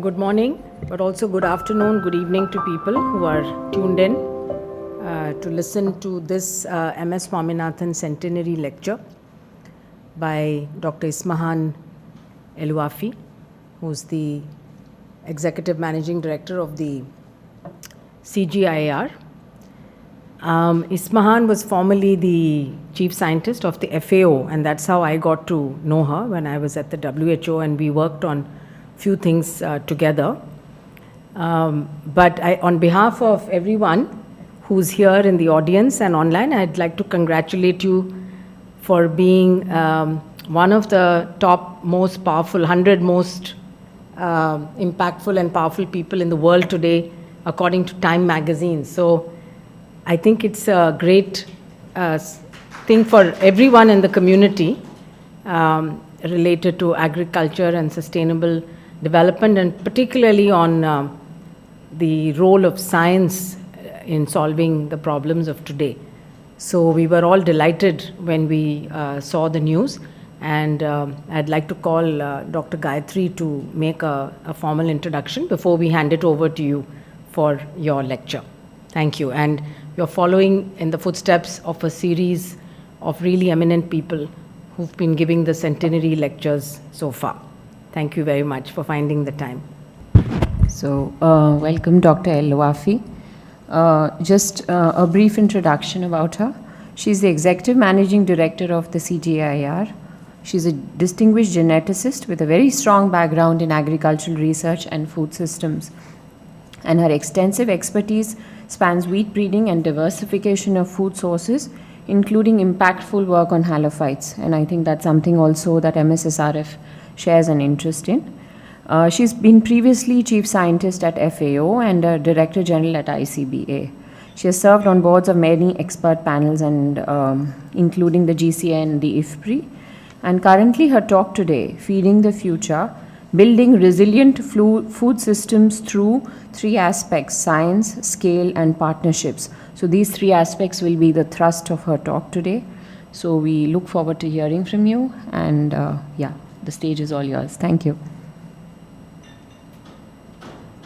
Good morning, but also good afternoon, good evening to people who are tuned in to listen to this MS Swaminathan Centenary Lecture by Dr. Ismahane Elouafi, who's the Executive Managing Director of the CGIAR. Ismahane was formerly the Chief Scientist of the FAO, and that's how I got to know her when I was at the WHO, and we worked on few things together. But on behalf of everyone who's here in the audience and online, I'd like to congratulate you for being one of the top most powerful, 100 most impactful and powerful people in the world today, according to Time magazine. So I think it's a great thing for everyone in the community related to agriculture and sustainable development, and particularly on the role of science in solving the problems of today. So we were all delighted when we saw the news, and I'd like to call Dr. Gayatri to make a formal introduction before we hand it over to you for your lecture. Thank you. And you're following in the footsteps of a series of really eminent people who've been giving the centenary lectures so far. Thank you very much for finding the time. So, welcome Dr. Elouafi. Just a brief introduction about her. She's the Executive Managing Director of the CGIAR. She's a distinguished geneticist with a very strong background in agricultural research and food systems. And her extensive expertise spans wheat breeding and diversification of food sources, including impactful work on halophytes. And I think that's something also that MSSRF shares an interest in. She's been previously Chief Scientist at FAO and Director General at ICBA. She has served on boards of many expert panels, and including the GCA and the IFPRI. And currently her talk today, Feeding the Future, Building Resilient Food Systems Through Three Aspects: Science, Scale, and Partnerships. So these three aspects will be the thrust of her talk today. So we look forward to hearing from you, and the stage is all yours. Thank you.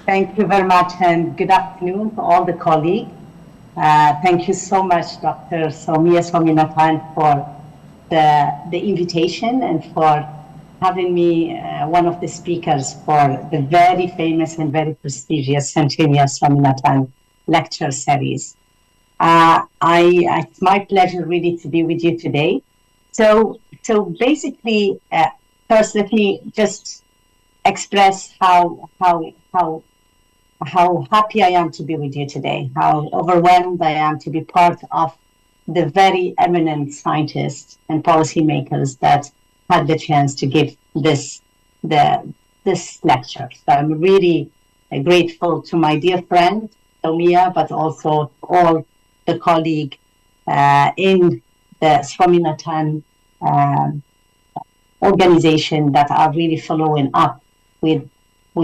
Thank you very much, and good afternoon to all the colleagues. Thank you so much, Dr. Swaminathan, for the invitation and for having me one of the speakers for the very famous and very prestigious Centenary Swaminathan Lecture Series. It's my pleasure really to be with you today. So basically, first, let me just express how happy I am to be with you today, how overwhelmed I am to be part of the very eminent scientists and policymakers that had the chance to give this lecture. So I'm really grateful to my dear friend, Tomia, but also all the colleagues in the Swaminathan organization that are really following up with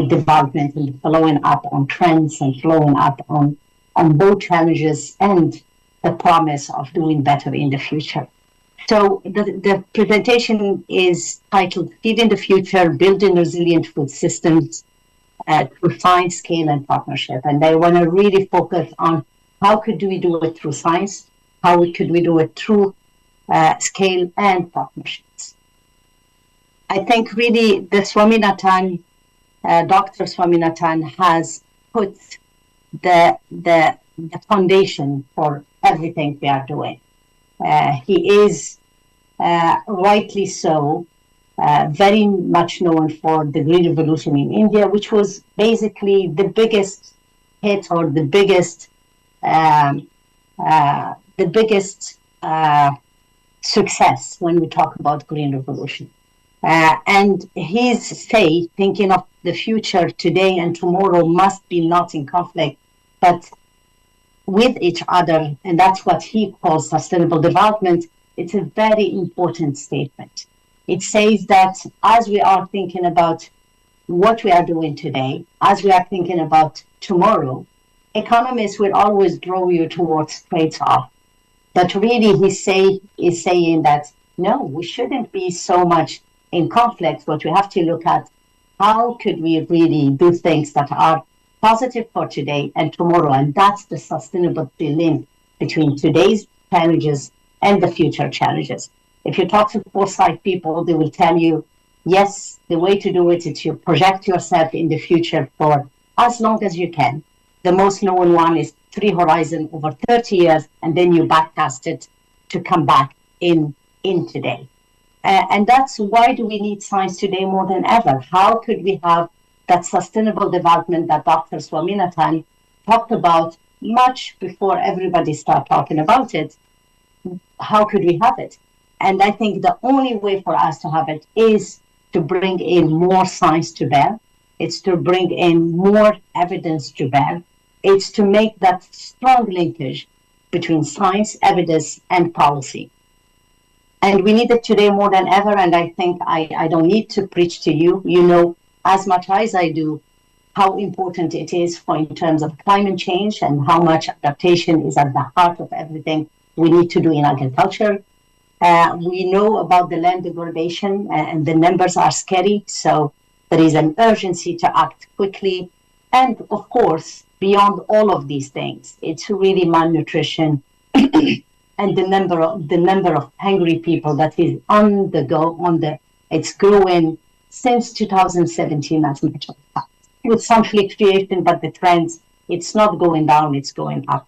development and following up on trends and following up on both challenges and the promise of doing better in the future. So the presentation is titled Feeding the Future, Building Resilient Food Systems through Science, Scale, and Partnership. And I want to really focus on how could we do it through science, how could we do it through scale and partnerships. I think really the Swaminathan, Dr. Swaminathan has put the foundation for everything we are doing. He is rightly so very much known for the Green Revolution in India, which was basically the biggest hit or the biggest success when we talk about Green Revolution. And his say, thinking of the future today and tomorrow, must be not in conflict, but with each other. And that's what he calls sustainable development. It's a very important statement. It says that as we are thinking about what we are doing today, as we are thinking about tomorrow, economists will always draw you towards trade-off. But really, he is saying that, no, we shouldn't be so much in conflict. What we have to look at how could we really do things that are positive for today and tomorrow? And that's the sustainability link between today's challenges and the future challenges. If you talk to foresight people, they will tell you, yes, the way to do it is to project yourself in the future for as long as you can. The most known one is Three Horizon over 30 years, and then you backcast it to come back in today. And that's why do we need science today more than ever? How could we have that sustainable development that Dr. Swaminathan talked about much before everybody started talking about it? How could we have it? And I think the only way for us to have it is to bring in more science to bear. It's to bring in more evidence to bear. It's to make that strong linkage between science, evidence, and policy. And we need it today more than ever. And I think I don't need to preach to you. You know as much as I do how important it is for in terms of climate change and how much adaptation is at the heart of everything we need to do in agriculture. We know about the land degradation and the numbers are scary. So there is an urgency to act quickly. And of course, beyond all of these things, it's really malnutrition and the number of hungry people that is on the go, it's growing since 2017 as much as that. With some fluctuation, but the trends, it's not going down, it's going up.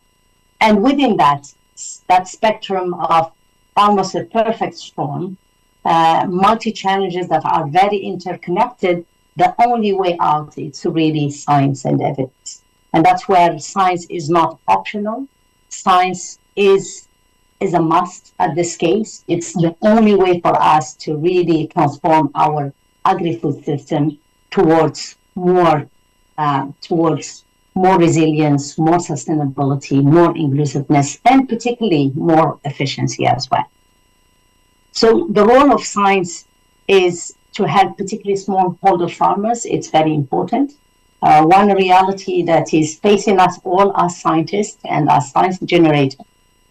And within that spectrum of almost a perfect storm, multi-challenges that are very interconnected, the only way out is really science and evidence. And that's where science is not optional. Science is a must at this case. It's the only way for us to really transform our agri-food system towards more resilience, more sustainability, more inclusiveness, and particularly more efficiency as well. So the role of science is to help particularly smallholder farmers. It's very important. One reality that is facing us all as scientists and as science generators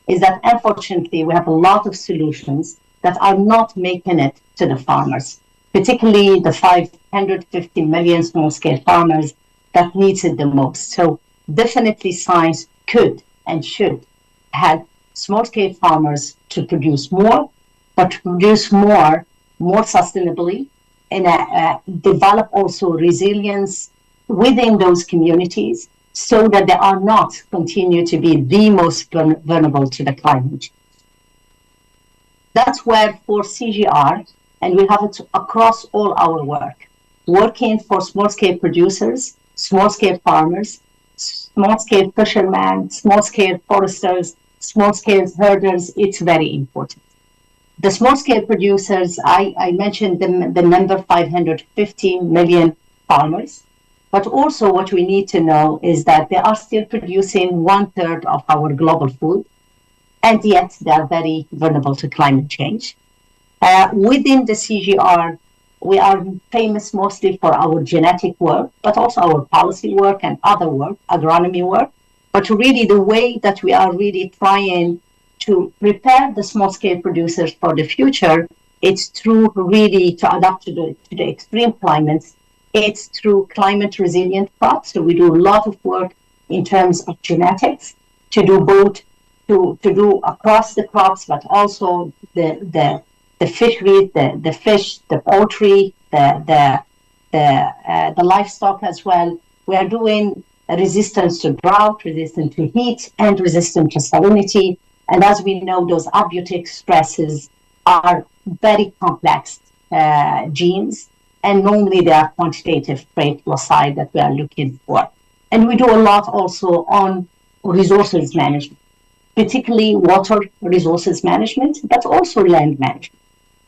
is that unfortunately we have a lot of solutions that are not making it to the farmers, particularly the 550 million small-scale farmers that needs it the most. So definitely science could and should help small-scale farmers to produce more, but to produce more sustainably and develop also resilience within those communities so that they are not continue to be the most vulnerable to the climate change. That's where for CGIAR, and we have it across all our work, working for small-scale producers, small-scale farmers, small-scale fishermen, small-scale foresters, small-scale herders, it's very important. The small-scale producers, I mentioned the number 550 million farmers, but also what we need to know is that they are still producing 1/3 of our global food, and yet they are very vulnerable to climate change. Within the CGIAR, we are famous mostly for our genetic work, but also our policy work and other work, agronomy work. But really the way that we are really trying to prepare the small-scale producers for the future, it's through really to adapt to the extreme climates. It's through climate-resilient crops. So we do a lot of work in terms of genetics to do both, to do across the crops, but also the fisheries, the fish, the poultry, the livestock as well. We are doing resistance to drought, resistant to heat, and resistant to salinity. And as we know, those abiotic stresses are very complex genes, and normally they are quantitative trait loci that we are looking for. And we do a lot also on resources management, particularly water resources management, but also land management.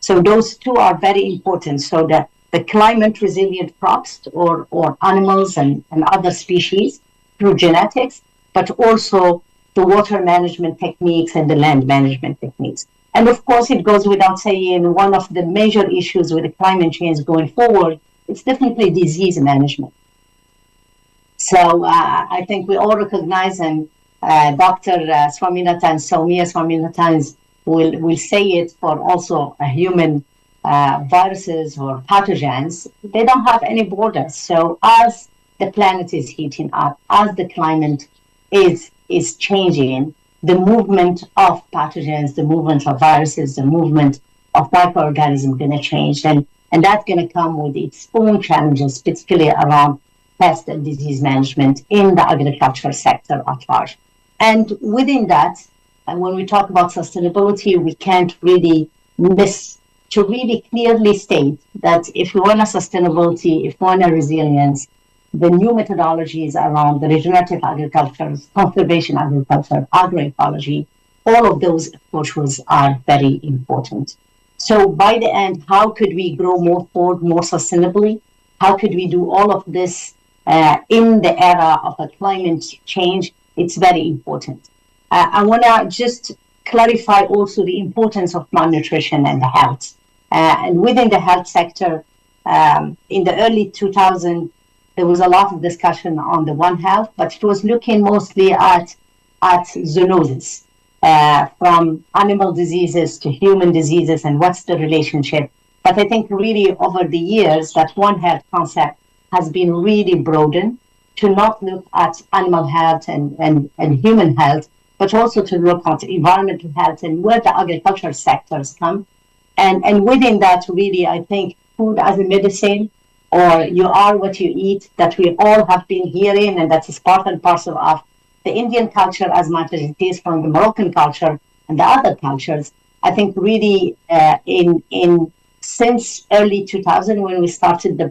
So those two are very important. So that the climate resilient crops or animals and other species through genetics, but also the water management techniques and the land management techniques. And of course, it goes without saying, one of the major issues with the climate change going forward, it's definitely disease management. So I think we all recognize, and Dr. Swaminathan, Soumya Swaminathan will say it for also a human viruses or pathogens, they don't have any borders. So as the planet is heating up, as the climate is changing, the movement of pathogens, the movement of viruses, the movement of microorganisms going to change. And that's going to come with its own challenges, particularly around pest and disease management in the agriculture sector at large. And within that, and when we talk about sustainability, we can't really miss to really clearly state that if we want a sustainability, if we want a resilience, the new methodologies around the regenerative agriculture, conservation agriculture, agroecology, all of those approaches are very important. So by the end, how could we grow more food more sustainably? How could we do all of this in the era of a climate change? It's very important. I want to just clarify also the importance of malnutrition and health. And within the health sector, in the early 2000s, there was a lot of discussion on the One Health, but it was looking mostly at zoonosis, from animal diseases to human diseases and what's the relationship. But I think really over the years, that One Health concept has been really broadened to not look at animal health and human health, but also to look at environmental health and where the agricultural sectors come. And within that, really, I think food as a medicine, or you are what you eat, that we all have been hearing, and that is part and parcel of the Indian culture as much as it is from the Moroccan culture and the other cultures. I think really since early 2000, when we started the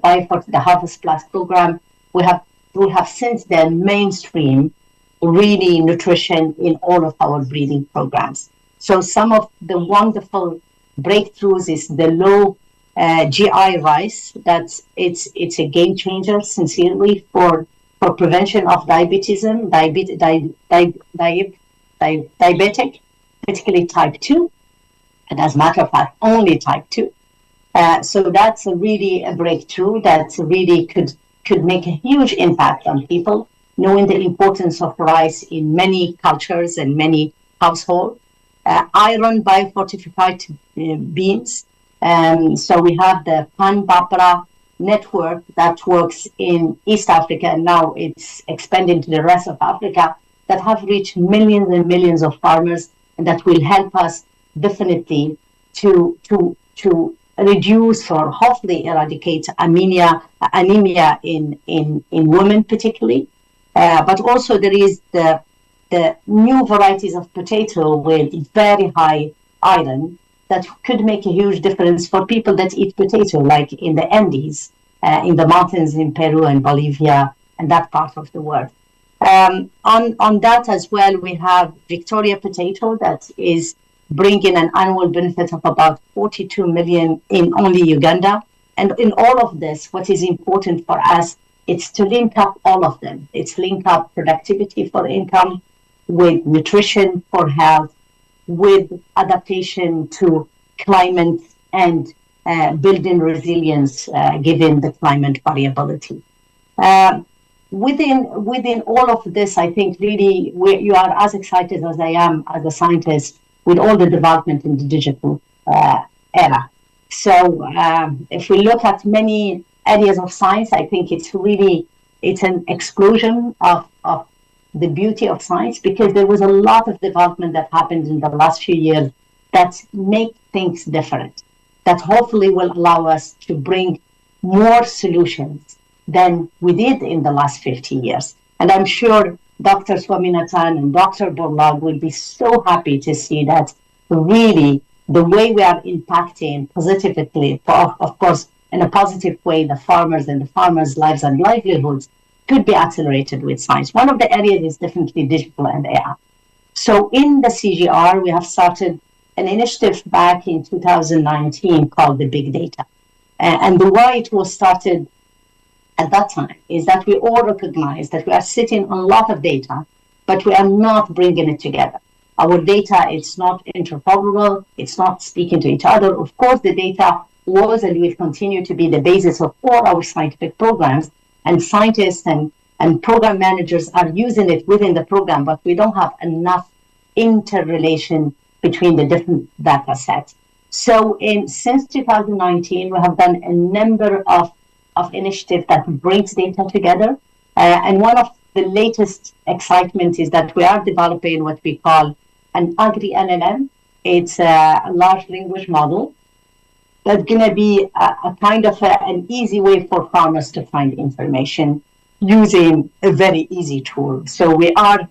Harvest Plus program, we have since then mainstream really nutrition in all of our breeding programs. So some of the wonderful breakthroughs is the low GI rice. That's it's a game changer, sincerely, for prevention of diabetic, particularly type 2, and as a matter of fact, only type 2. So that's really a breakthrough that really could make a huge impact on people, knowing the importance of rice in many cultures and many households. Iron biofortified beans. So we have the Pan Bapra network that works in East Africa, and now it's expanding to the rest of Africa, that have reached millions and millions of farmers, and that will help us definitely to reduce or hopefully eradicate anemia in women particularly. But also there is the new varieties of potato with very high iron that could make a huge difference for people that eat potato, like in the Andes, in the mountains in Peru and Bolivia and that part of the world. On that as well, we have Victoria potato that is bringing an annual benefit of about 42 million in only Uganda. And in all of this, what is important for us, it's to link up all of them. It's link up productivity for income with nutrition for health, with adaptation to climate and building resilience given the climate variability. Within all of this, I think really you are as excited as I am as a scientist with all the development in the digital era. So if we look at many areas of science, I think it's an explosion of the beauty of science, because there was a lot of development that happened in the last few years that make things different, that hopefully will allow us to bring more solutions than we did in the last 50 years. And I'm sure Dr. Swaminathan and Dr. Borlag will be so happy to see that really the way we are impacting positively, of course, in a positive way, the farmers and the farmers' lives and livelihoods could be accelerated with science. One of the areas is definitely digital and AI. So in the CGIAR, we have started an initiative back in 2019 called the Big Data. And the why it was started at that time is that we all recognize that we are sitting on a lot of data, but we are not bringing it together. Our data, it's not interoperable, it's not speaking to each other. Of course, the data was and will continue to be the basis of all our scientific programs, and scientists and program managers are using it within the program, but we don't have enough interrelation between the different data sets. So since 2019, we have done a number of initiatives that brings data together. And one of the latest excitement is that we are developing what we call an agri-LLM. It's a large language model that's going to be a kind of an easy way for farmers to find information using a very easy tool. So we are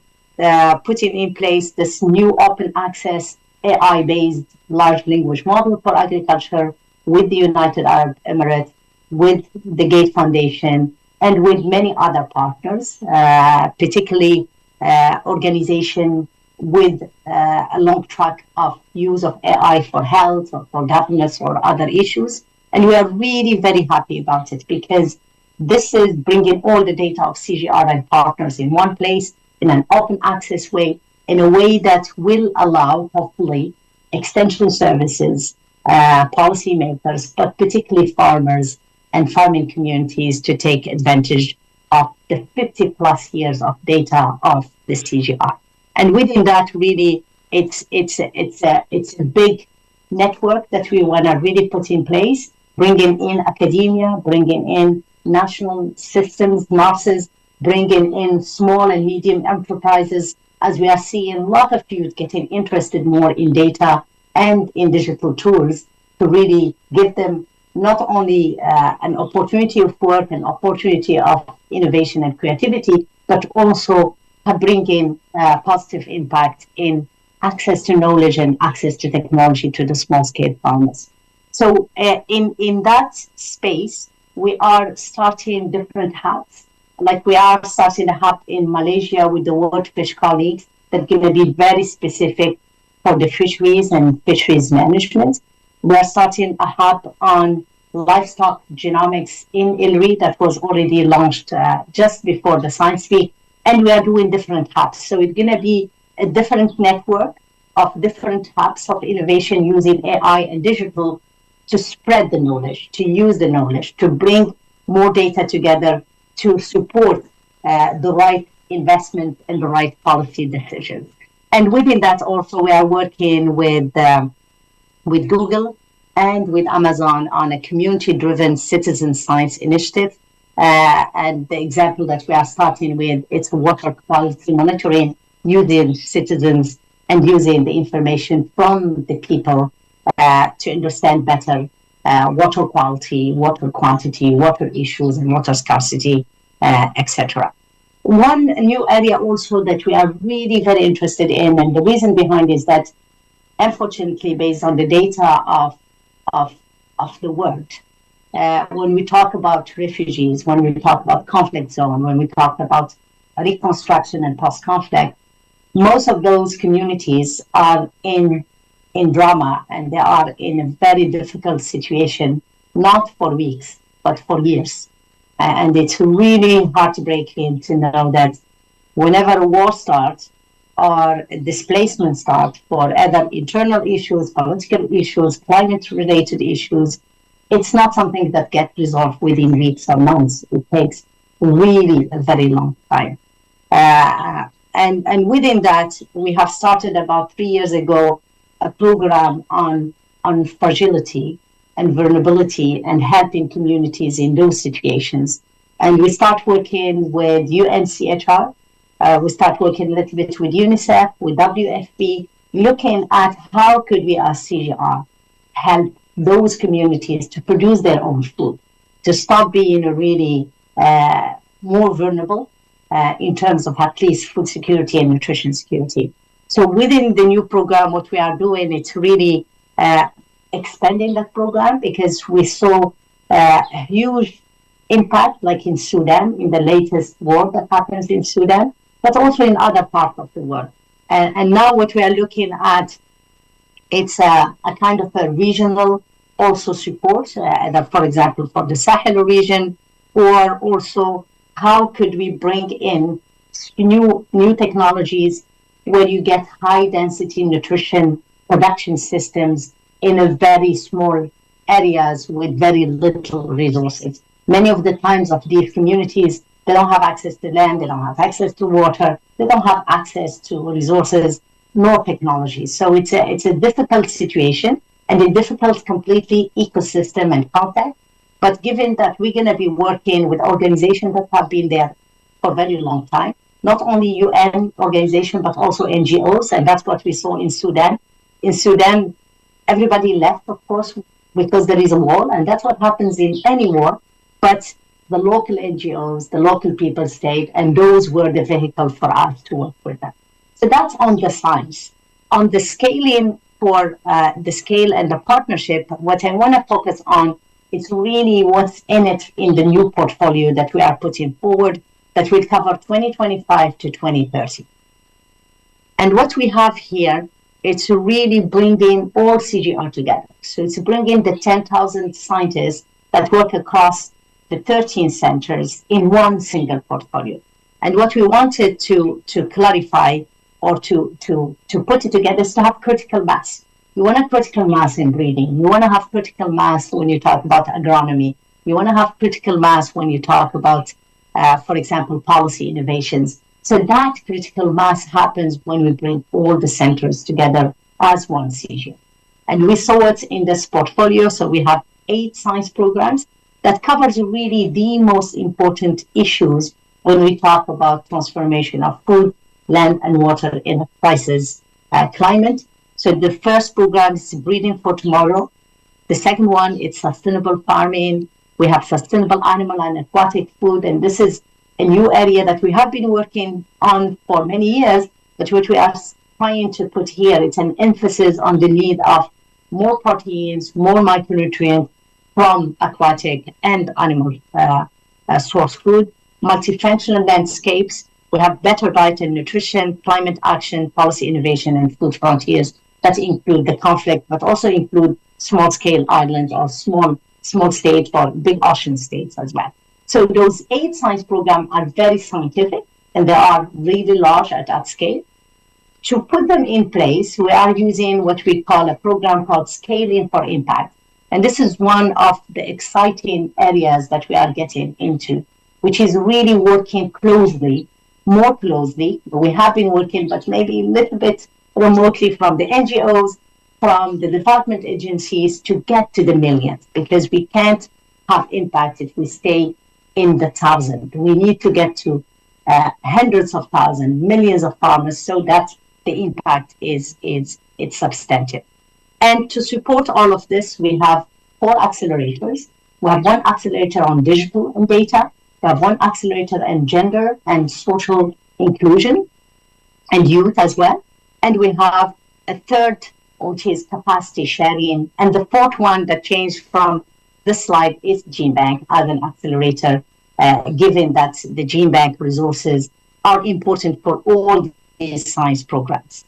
putting in place this new open access AI-based large language model for agriculture with the United Arab Emirates, with the Gates Foundation, and with many other partners, particularly organizations with a long track of use of AI for health or for governance or other issues. And we are really very happy about it because this is bringing all the data of CGIAR and partners in one place in an open access way, in a way that will allow, hopefully, extension services, policymakers, but particularly farmers and farming communities to take advantage of the 50 plus years of data of the CGIAR. And within that, really, it's a big network that we want to really put in place, bringing in academia, bringing in national systems, nurses, bringing in small and medium enterprises, as we are seeing a lot of youth getting interested more in data and in digital tools to really give them not only an opportunity of work, an opportunity of innovation and creativity, but also bringing positive impact in access to knowledge and access to technology to the small-scale farmers. So in that space, we are starting different hubs. Like we are starting a hub in Malaysia with the Worldfish colleagues that's going to be very specific for the fisheries and fisheries management. We are starting a hub on livestock genomics in ILRI that was already launched just before the Science Week. And we are doing different hubs. So it's going to be a different network of different hubs of innovation using AI and digital to spread the knowledge, to use the knowledge, to bring more data together, to support the right investment and the right policy decisions. And within that also, we are working with Google and with Amazon on a community-driven citizen science initiative. And the example that we are starting with, it's water quality monitoring using citizens and using the information from the people to understand better water quality, water quantity, water issues, and water scarcity, etc. One new area also that we are really very interested in, and the reason behind is that, unfortunately, based on the data of the world, when we talk about refugees, when we talk about conflict zone, when we talk about reconstruction and post-conflict, most of those communities are in drama, and they are in a very difficult situation, not for weeks, but for years. And it's really heartbreaking to know that whenever a war starts or a displacement starts for other internal issues, political issues, climate-related issues, it's not something that gets resolved within weeks or months. It takes really a very long time. And within that, we have started about 3 years ago a program on fragility and vulnerability and helping communities in those situations. And we start working with UNCHR. We start working a little bit with UNICEF, with WFP, looking at how could we as CGIAR help those communities to produce their own food, to stop being really more vulnerable in terms of at least food security and nutrition security. So within the new program, what we are doing, it's really expanding that program because we saw a huge impact, like in Sudan, in the latest war that happens in Sudan, but also in other parts of the world. And now what we are looking at, it's a kind of a regional also support, for example, for the Sahel region, or also how could we bring in new technologies where you get high density nutrition production systems in a very small areas with very little resources. Many of the times of these communities, they don't have access to land, they don't have access to water, they don't have access to resources nor technology. So it's a difficult situation. and in difficult, completely ecosystem and context. But given that we're going to be working with organizations that have been there for a very long time, not only UN organizations, but also NGOs, and that's what we saw in Sudan. In Sudan, everybody left, of course, because there is a war, and that's what happens in any war. But the local NGOs, the local people stayed, and those were the vehicle for us to work with them. So that's on the science. On the scaling for the scale and the partnership, what I want to focus on is really what's in it in the new portfolio that we are putting forward that will cover 2025 to 2030. And what we have here, it's really bringing all CGIAR together. So it's bringing the 10,000 scientists that work across the 13 centers in one single portfolio. And what we wanted to clarify or to put it together is to have critical mass. You want a critical mass in breeding. You want to have critical mass when you talk about agronomy. You want to have critical mass when you talk about, for example, policy innovations. So that critical mass happens when we bring all the centers together as one CGIAR. And we saw it in this portfolio. So we have 8 science programs that covers really the most important issues when we talk about transformation of food, land, and water in a crisis climate. So the first program is Breeding for Tomorrow. The second one is Sustainable Farming. We have Sustainable Animal and Aquatic Food, and this is a new area that we have been working on for many years, but what we are trying to put here, it's an emphasis on the need of more proteins, more micronutrients from aquatic and animal source food, multifunctional landscapes. We have better diet and nutrition, climate action, policy innovation, and food frontiers that include the conflict, but also include small-scale islands or small states or big ocean states as well. So those 8 science programs are very scientific, and they are really large at that scale. To put them in place, we are using what we call a program called Scaling for Impact. And this is one of the exciting areas that we are getting into, which is really working more closely. We have been working, but maybe a little bit remotely from the NGOs, from the development agencies to get to the millions, because we can't have impact if we stay in the thousand. We need to get to hundreds of thousands, millions of farmers, so that the impact is substantive. And to support all of this, we have 4 accelerators. We have 1 accelerator on digital and data. We have 1 accelerator in gender and social inclusion and youth as well. And we have a 3rd, which is capacity sharing. And the 4th one that changed from this slide is Gene Bank as an accelerator, given that the Gene Bank resources are important for all these science programs.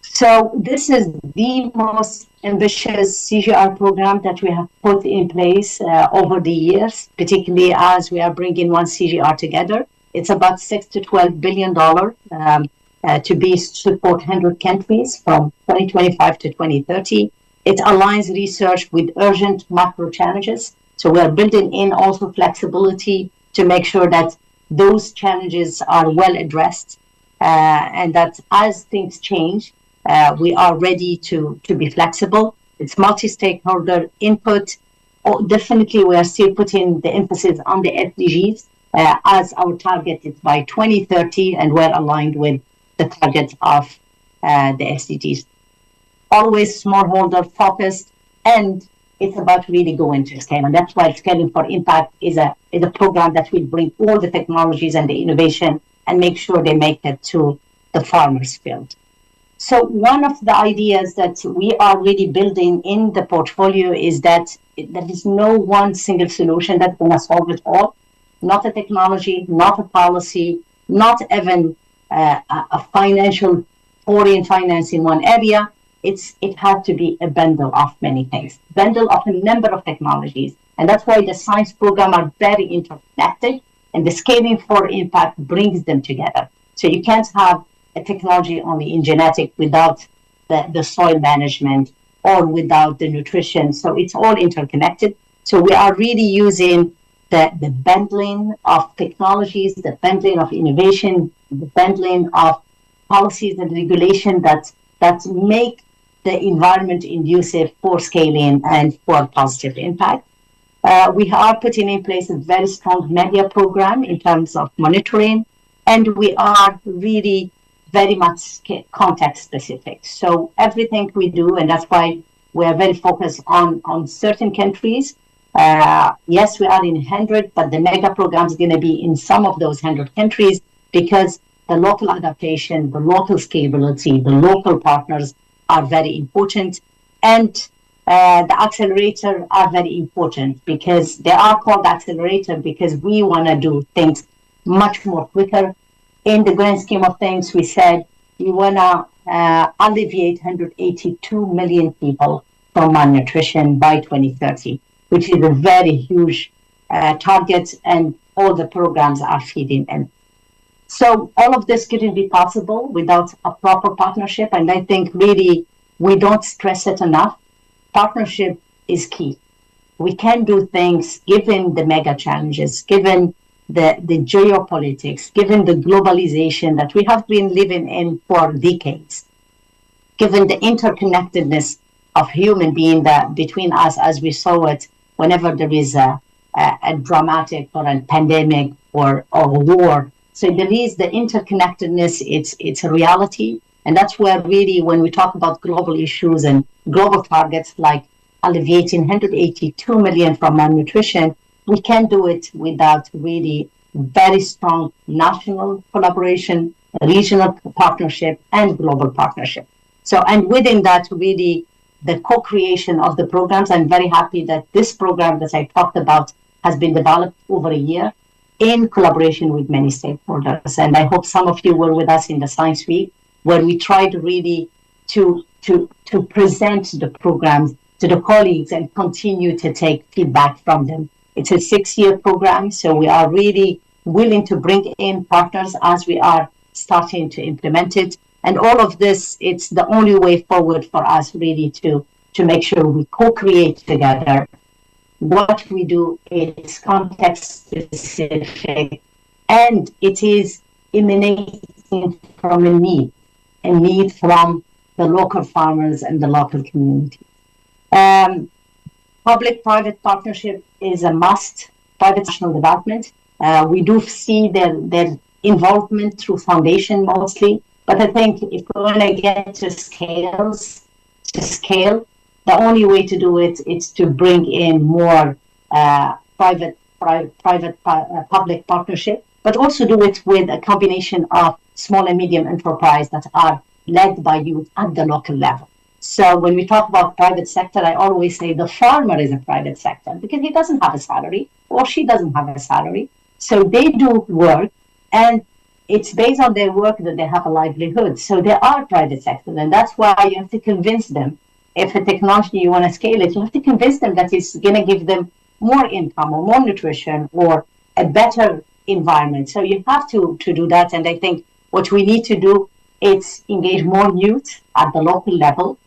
So this is the most ambitious CGIAR program that we have put in place over the years, particularly as we are bringing one CGIAR together. It's about $6 to $12 billion to support 100 countries from 2025 to 2030. It aligns research with urgent macro challenges. So we are building in also flexibility to make sure that those challenges are well addressed and that as things change, we are ready to be flexible. It's multi-stakeholder input. Definitely, we are still putting the emphasis on the SDGs as our target is by 2030, and we're aligned with the target of the SDGs. Always smallholder focused, and it's about really going to scale. And that's why Scaling for Impact is a program that will bring all the technologies and the innovation and make sure they make it to the farmers' field. So one of the ideas that we are really building in the portfolio is that there is no one single solution that's going to solve it all. Not a technology, not a policy, not even a financial foreign finance in one area. It has to be a bundle of many things, bundle of a number of technologies. And that's why the science programs are very interconnected, and the Scaling for Impact brings them together. So you can't have a technology only in genetic without the soil management or without the nutrition. So it's all interconnected. So we are really using the bundling of technologies, the bundling of innovation, the bundling of policies and regulation that make the environment conducive for scaling and for positive impact. We are putting in place a very strong media program in terms of monitoring, and we are really very much context specific. So everything we do, and that's why we are very focused on certain countries. Yes, we are in 100, but the mega program is going to be in some of those 100 countries because the local adaptation, the local scalability, the local partners are very important. And the accelerator are very important because they are called accelerator because we want to do things much more quicker. In the grand scheme of things, we said we want to alleviate 182 million people from malnutrition by 2030, which is a very huge target, and all the programs are feeding in. So all of this couldn't be possible without a proper partnership, and I think really we don't stress it enough. Partnership is key. We can do things given the mega challenges, given the geopolitics, given the globalization that we have been living in for decades, given the interconnectedness of human being that between us as we saw it whenever there is a dramatic or a pandemic or war. So there is the interconnectedness, it's a reality. And that's where really when we talk about global issues and global targets like alleviating 182 million from malnutrition, we can do it without really very strong national collaboration, regional partnership, and global partnership. So, and within that, really the co-creation of the programs, I'm very happy that this program that I talked about has been developed over a year in collaboration with many stakeholders. And I hope some of you were with us in the Science Week, where we tried really to present the programs to the colleagues and continue to take feedback from them. It's a 6-year program, so we are really willing to bring in partners as we are starting to implement it. And all of this, it's the only way forward for us really to make sure we co-create together. What we do is context specific, and it is emanating from a need from the local farmers and the local community. Public-private partnership is a must. Private national development. We do see their involvement through foundation mostly, but I think if we're going to get to scale, the only way to do it is to bring in more public partnership, but also do it with a combination of small and medium enterprise that are led by youth at the local level. So when we talk about private sector, I always say the farmer is a private sector because he doesn't have a salary or she doesn't have a salary. So they do work, and it's based on their work that they have a livelihood. So they are private sector, and that's why you have to convince them. If a technology you want to scale it, you have to convince them that it's going to give them more income or more nutrition or a better environment. So you have to do that. And I think what we need to do is engage more youth at the local level,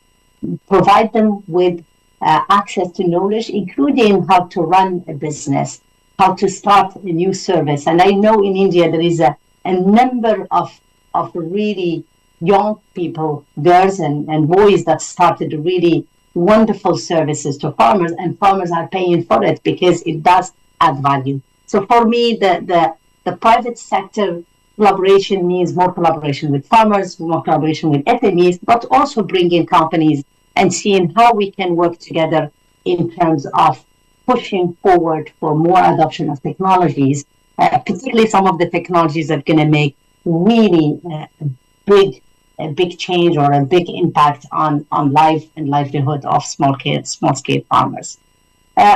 provide them with access to knowledge, including how to run a business, how to start a new service. And I know in India there is a number of really young people, girls and boys that started really wonderful services to farmers, and farmers are paying for it because it does add value. So for me, the private sector collaboration means more collaboration with farmers, more collaboration with SMEs, but also bringing companies and seeing how we can work together in terms of pushing forward for more adoption of technologies, particularly some of the technologies that are going to make really a big change or a big impact on life and livelihood of small-scale farmers.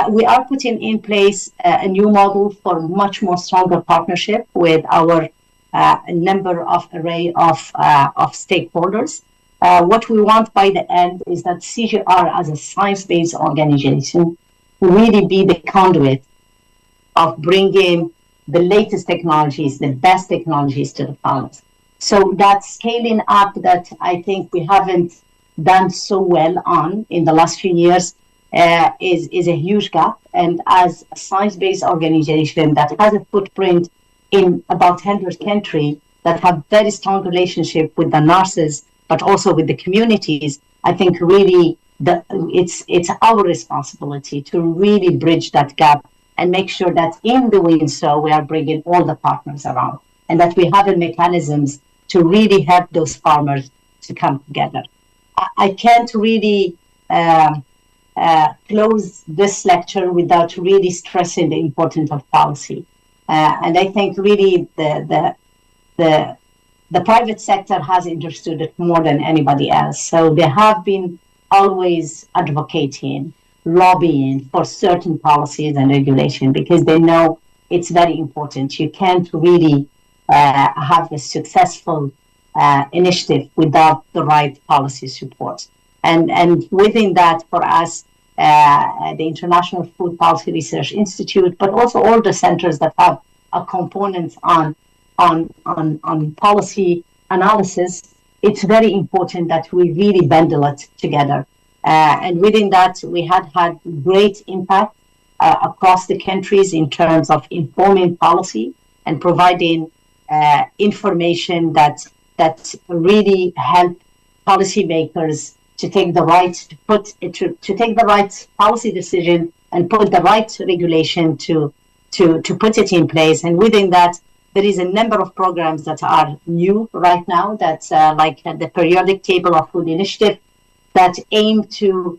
We are putting in place a new model for much more stronger partnership with our array of stakeholders. What we want by the end is that CGIAR as a science-based organization really be the conduit of bringing the latest technologies, the best technologies to the farmers. So that scaling up that I think we haven't done so well on in the last few years is a huge gap. And as a science-based organization that has a footprint in about 100 countries, that have very strong relationship with the nurses but also with the communities, I think really it's our responsibility to really bridge that gap and make sure that in doing so, we are bringing all the partners around and that we have the mechanisms to really help those farmers to come together. I can't really close this lecture without really stressing the importance of policy. And I think really the private sector has understood it more than anybody else. So they have been always advocating, lobbying for certain policies and regulation because they know it's very important. You can't really have a successful initiative without the right policy support. And within that, for us, the International Food Policy Research Institute, but also all the centers that have a component on policy analysis, it's very important that we really bundle it together. And within that, we had great impact across the countries in terms of informing policy and providing information that really help policymakers to take the right policy decision and put the right regulation to put it in place. And within that, there is a number of programs that are new right now. That's like the periodic table of food initiative that aim to,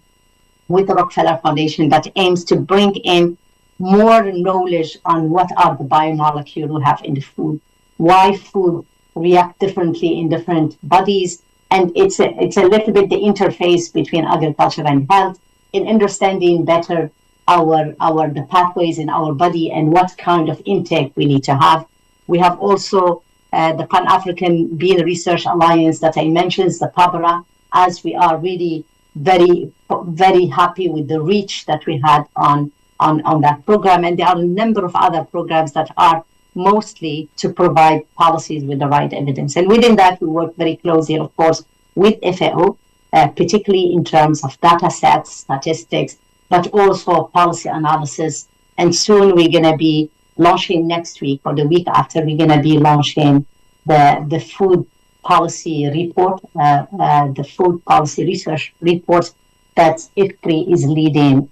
with the Rockefeller Foundation, that aims to bring in more knowledge on what are the biomolecules we have in the food, why food react differently in different bodies. And it's a little bit the interface between agriculture and health in understanding better the pathways in our body and what kind of intake we need to have. We have also the Pan-African Bean Research Alliance that I mentioned, the PABRA, as we are really very, very happy with the reach that we had on that program. And there are a number of other programs that are mostly to provide policies with the right evidence. And within that, we work very closely, of course, with FAO, particularly in terms of data sets, statistics, but also policy analysis. And soon we're going to be launching next week or the week after, we're going to be launching the food policy report, the food policy research report that IFPRI is leading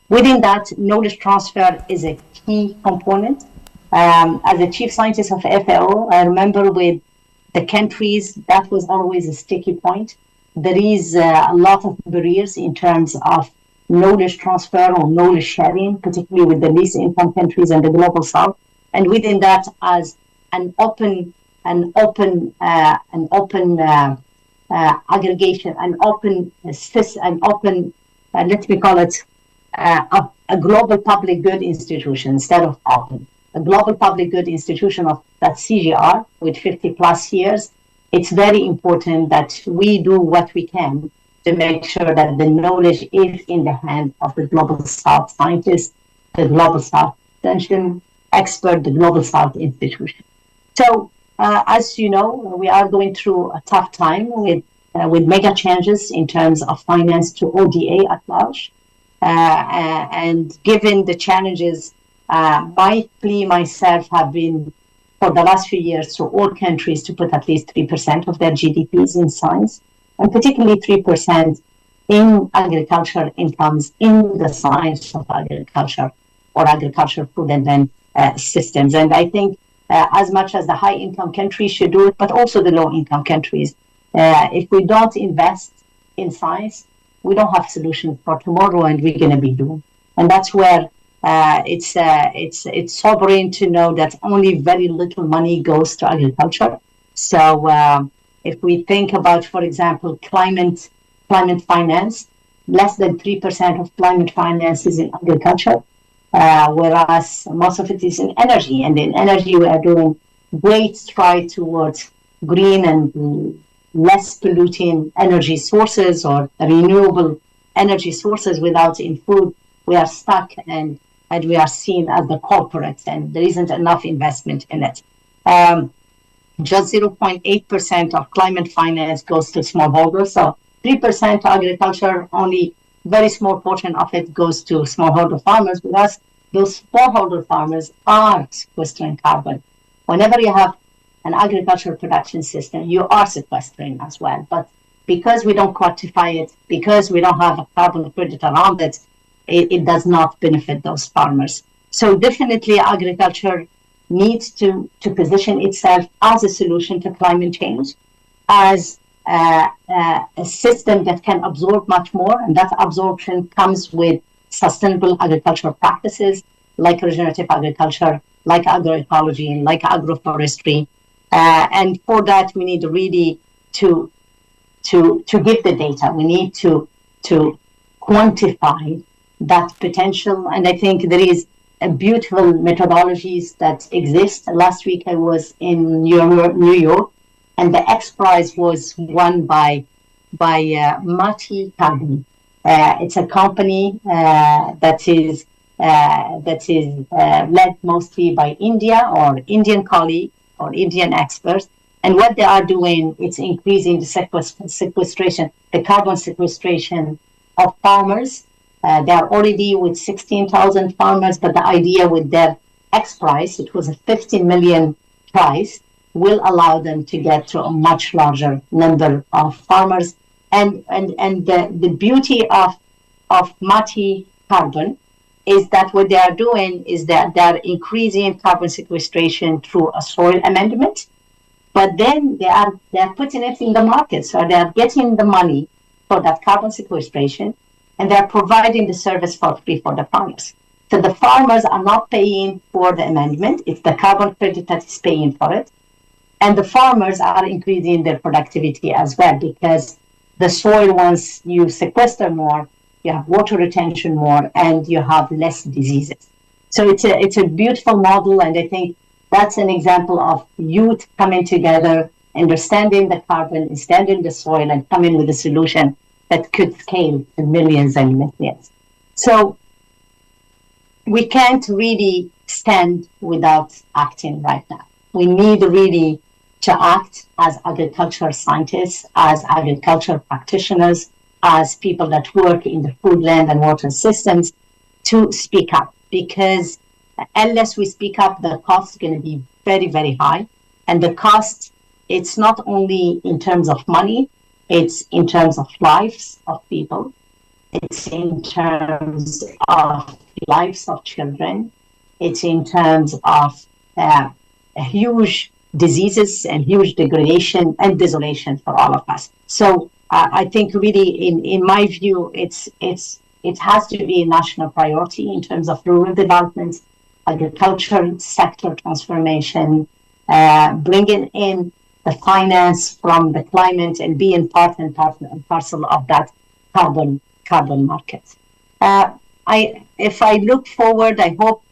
Within that, knowledge transfer is a key component. As a chief scientist of FAO, I remember with the countries, that was always a sticky point. There is a lot of barriers in terms of knowledge transfer or knowledge sharing, particularly with the least income countries and the global south. And within that, as an open aggregation, let me call it a global public good institution instead of open. A global public good institution of that CGIAR with 50 plus years, it's very important that we do what we can to make sure that the knowledge is in the hands of the global south scientists, the global south extension expert, the global south institution. So as you know, we are going through a tough time with mega changes in terms of finance to ODA at large. And given the challenges, myself have been for the last few years to all countries to put at least 3% of their GDPs in science, and particularly 3% in agriculture incomes in the science of agriculture or agriculture food and then systems. And I think as much as the high income countries should do it, but also the low income countries, if we don't invest in science, we don't have solutions for tomorrow, and we're going to be doomed. And that's where it's sobering to know that only very little money goes to agriculture. So if we think about, for example, climate finance, less than 3% of climate finance is in agriculture, whereas most of it is in energy. And in energy, we are doing great stride towards green and less polluting energy sources or renewable energy sources. Without in food, we are stuck and we are seen as the corporates, and there isn't enough investment in it. Just 0.8% of climate finance goes to smallholders. So 3% to agriculture, only very small portion of it goes to smallholder farmers, because those smallholder farmers are sequestering carbon. Whenever you have an agricultural production system, you are sequestering as well. But because we don't quantify it, because we don't have a carbon credit around it, it does not benefit those farmers. So definitely agriculture needs to position itself as a solution to climate change, as a system that can absorb much more, and that absorption comes with sustainable agricultural practices like regenerative agriculture, like agroecology, like agroforestry. And for that, we need really to give the data. We need to quantify that potential. And I think there is a beautiful methodologies that exist. Last week I was in New York, and the X Prize was won by Mati Carbon. It's a company that is led mostly by India or Indian colleagues or Indian experts. And what they are doing, it's increasing the sequestration, the carbon sequestration of farmers. They are already with 16,000 farmers, but the idea with their X prize, it was a 50 million prize, will allow them to get to a much larger number of farmers. And the beauty of Mati Carbon is that what they are doing is that they are increasing carbon sequestration through a soil amendment, but then they are putting it in the market. So they are getting the money for that carbon sequestration, and they're providing the service for free for the farmers. So the farmers are not paying for the amendment, it's the carbon credit that is paying for it. And the farmers are increasing their productivity as well, because the soil, once you sequester more, you have water retention more, and you have less diseases. So it's a beautiful model, and I think that's an example of youth coming together, understanding the carbon, understanding the soil, and coming with a solution that could scale to millions and millions. So we can't really stand without acting right now. We need really to act as agricultural scientists, as agricultural practitioners, as people that work in the food, land, and water systems, to speak up. Because unless we speak up, the cost is going to be very, very high. And the cost, it's not only in terms of money, it's in terms of lives of people. It's in terms of lives of children. It's in terms of huge diseases and huge degradation and desolation for all of us. So I think really, in my view, it has to be a national priority in terms of rural development, agriculture sector transformation, bringing in the finance from the climate and being part and parcel of that carbon market. If I look forward, I hope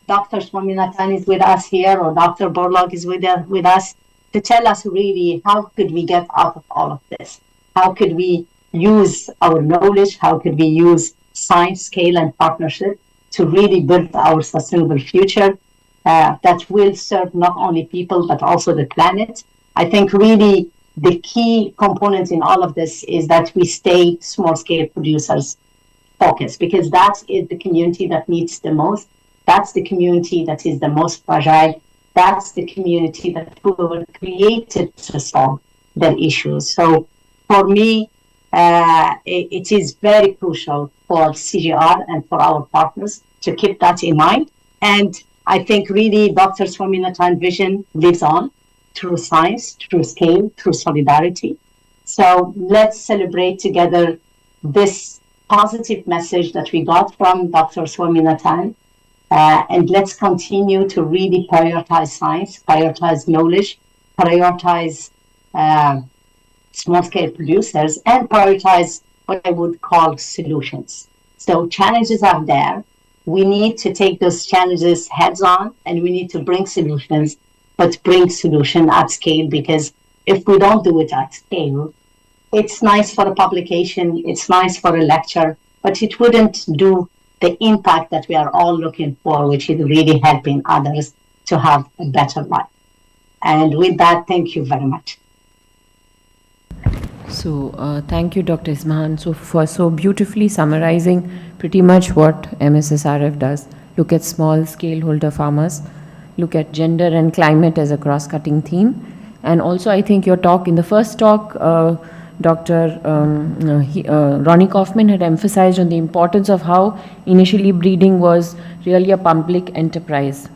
Dr. Swaminathan is with us here, or Dr. Borlaug is with us, to tell us really how could we get out of all of this? How could we use our knowledge? How could we use science, scale, and partnership to really build our sustainable future that will serve not only people, but also the planet? I think really the key component in all of this is that we stay small-scale producers focused, because that is the community that needs the most. That's the community that is the most fragile. That's the community that were created to solve their issues. So for me, it is very crucial for CGIAR and for our partners to keep that in mind. And I think really Dr. Swaminathan's vision lives on through science, through scale, through solidarity. So let's celebrate together this positive message that we got from Dr. Swaminathan. And let's continue to really prioritize science, prioritize knowledge, prioritize small-scale producers, and prioritize what I would call solutions. So challenges are there. We need to take those challenges heads on, and we need to bring solutions, but bring solution at scale, because if we don't do it at scale, it's nice for a publication, it's nice for a lecture, but it wouldn't do the impact that we are all looking for, which is really helping others to have a better life. And with that, thank you very much. So thank you, Dr. Ismahane, for so beautifully summarizing pretty much what MSSRF does. Look at small scale holder farmers, look at gender and climate as a cross-cutting theme. And also, I think your talk, in the first talk, Dr. Ronnie Kaufman had emphasized on the importance of how initially breeding was really a public enterprise.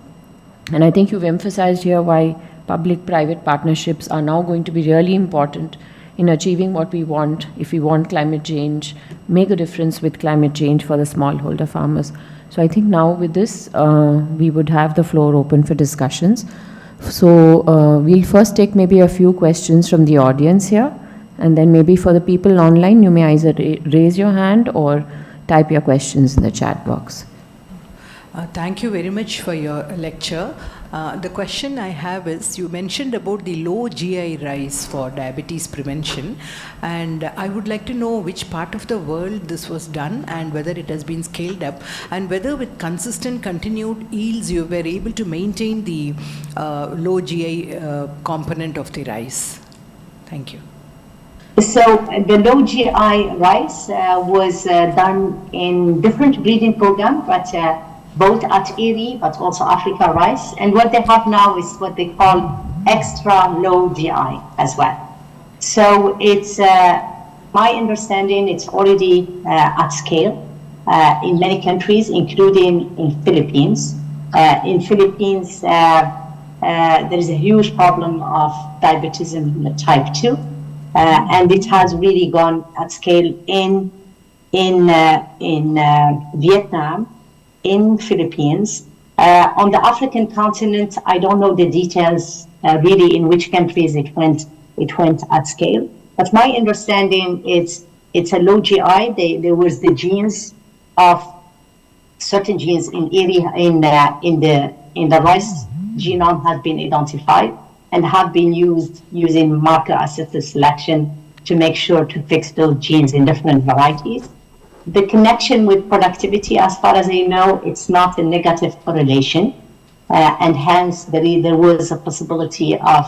And I think you've emphasized here why public-private partnerships are now going to be really important in achieving what we want, if we want climate change, make a difference with climate change for the smallholder farmers. So I think now with this, we would have the floor open for discussions. So we'll first take maybe a few questions from the audience here, and then maybe for the people online, you may either raise your hand or type your questions in the chat box. Thank you very much for your lecture. The question I have is, you mentioned about the low GI rice for diabetes prevention, and I would like to know which part of the world this was done and whether it has been scaled up, and whether with consistent continued yields you were able to maintain the low GI component of the rice. Thank you. So the low GI rice was done in different breeding programs, but both at ERI, but also Africa Rice. And what they have now is what they call extra low GI as well. So it's, my understanding, it's already at scale in many countries, including in Philippines. In Philippines, there is a huge problem of diabetes type 2, and it has really gone at scale in Vietnam, in Philippines. On the African continent, I don't know the details really in which countries it went at scale. But my understanding is it's a low GI. There was the genes of certain genes in the rice genome have been identified and have been used using marker-assisted selection to make sure to fix those genes in different varieties. The connection with productivity, as far as I know, it's not a negative correlation, and hence there was a possibility of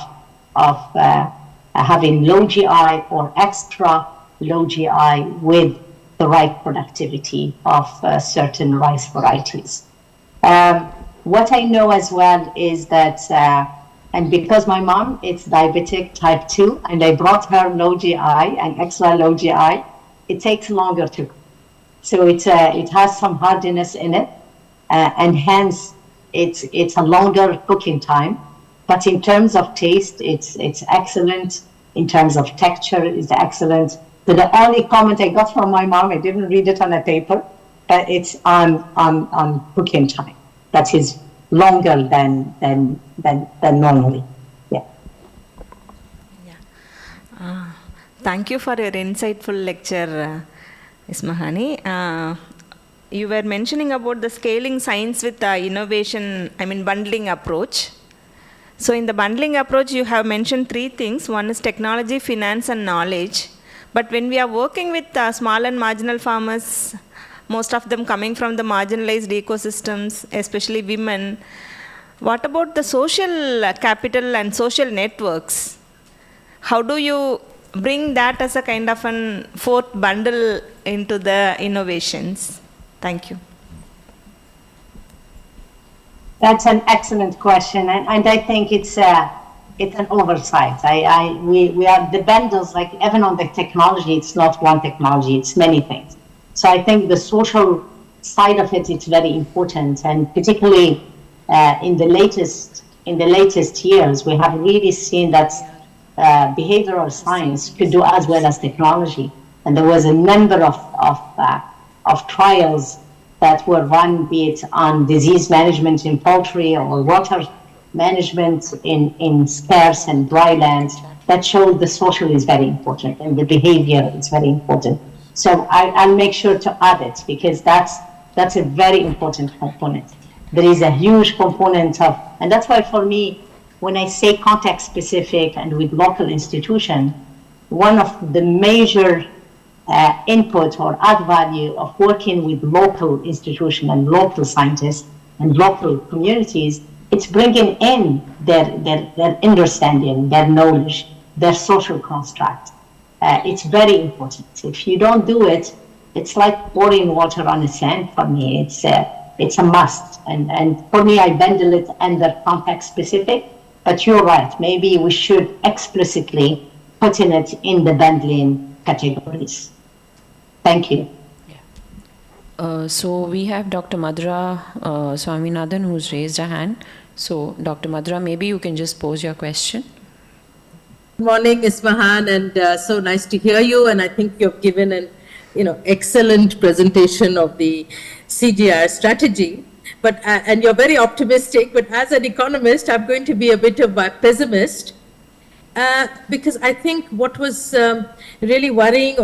having low GI or extra low GI with the right productivity of certain rice varieties. What I know as well is that, and because my mom is diabetic type 2, and I brought her low GI and extra low GI, it takes longer to cook. So it has some hardiness in it, and hence it's a longer cooking time. But in terms of taste, it's excellent. In terms of texture, it's excellent. So the only comment I got from my mom, I didn't read it on a paper, but it's on cooking time. That is longer than normally. Yeah. Thank you for your insightful lecture, Ismahane. You were mentioning about the scaling science with innovation, bundling approach. So in the bundling approach, you have mentioned three things. One is technology, finance, and knowledge. But when we are working with small and marginal farmers, most of them coming from the marginalized ecosystems, especially women, what about the social capital and social networks? How do you bring that as a kind of an fourth bundle into the innovations? Thank you. That's an excellent question, and I think it's an oversight. We are the bundles, like even on the technology, it's not one technology, it's many things. So I think the social side of it is very important, and particularly in the latest years, we have really seen that behavioral science could do as well as technology, and there was a number of trials that were run, be it on disease management in poultry or water management in scarce and dry lands, that showed the social is very important and the behavior is very important. So I'll make sure to add it, because that's a very important component. There is a huge component of, and that's why for me, when I say context specific and with local institution, one of the major input or add value of working with local institution and local scientists and local communities, it's bringing in their understanding, their knowledge, their social construct. It's very important. If you don't do it, it's like pouring water on the sand for me. it's a must. And for me, I bundle it under context specific, but you're right. Maybe we should explicitly put it in the bundling categories. Thank you. So we have Dr. Madhura Swaminathan who's raised a hand. So Dr. Madhura, maybe you can just pose your question. Good morning, Ismahane, and so nice to hear you. And I think you've given an excellent presentation of the CGIAR strategy. But and you're very optimistic. But as an economist, I'm going to be a bit of a pessimist because I think what was really worrying,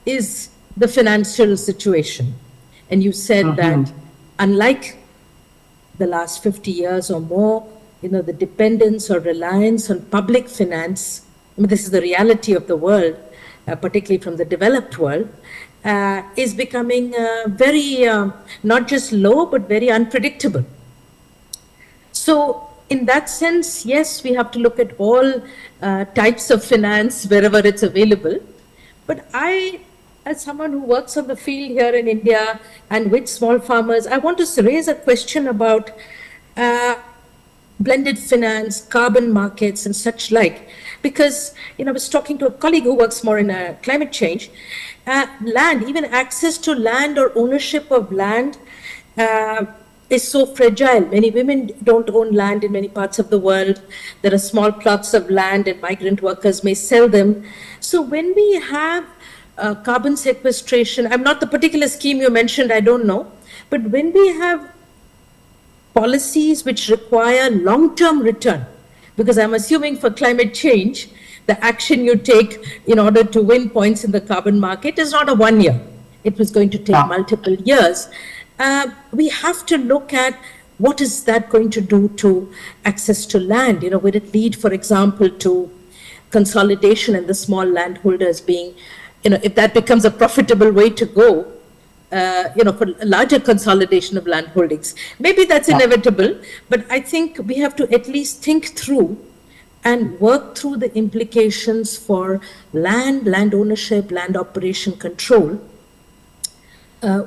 is the financial situation. And you said that unlike the last 50 years or more, the dependence or reliance on public finance, this is the reality of the world, particularly from the developed world, is becoming very, not just low, but very unpredictable. So in that sense, yes, we have to look at all types of finance wherever it's available. But I, as someone who works on the field here in India and with small farmers, I want to raise a question about blended finance, carbon markets, and such like. Because, I was talking to a colleague who works more in climate change. Land, even access to land or ownership of land is so fragile. Many women don't own land in many parts of the world. There are small plots of land and migrant workers may sell them. So when we have carbon sequestration, I'm not the particular scheme you mentioned, I don't know. But when we have policies which require long-term return, because I'm assuming for climate change, the action you take in order to win points in the carbon market is not a 1 year. It was going to take multiple years. We have to look at what is that going to do to access to land. Will it lead, for example, to consolidation and the small landholders being, if that becomes a profitable way to go, for larger consolidation of land holdings. Maybe that's inevitable, but I think we have to at least think through and work through the implications for land ownership, land operation control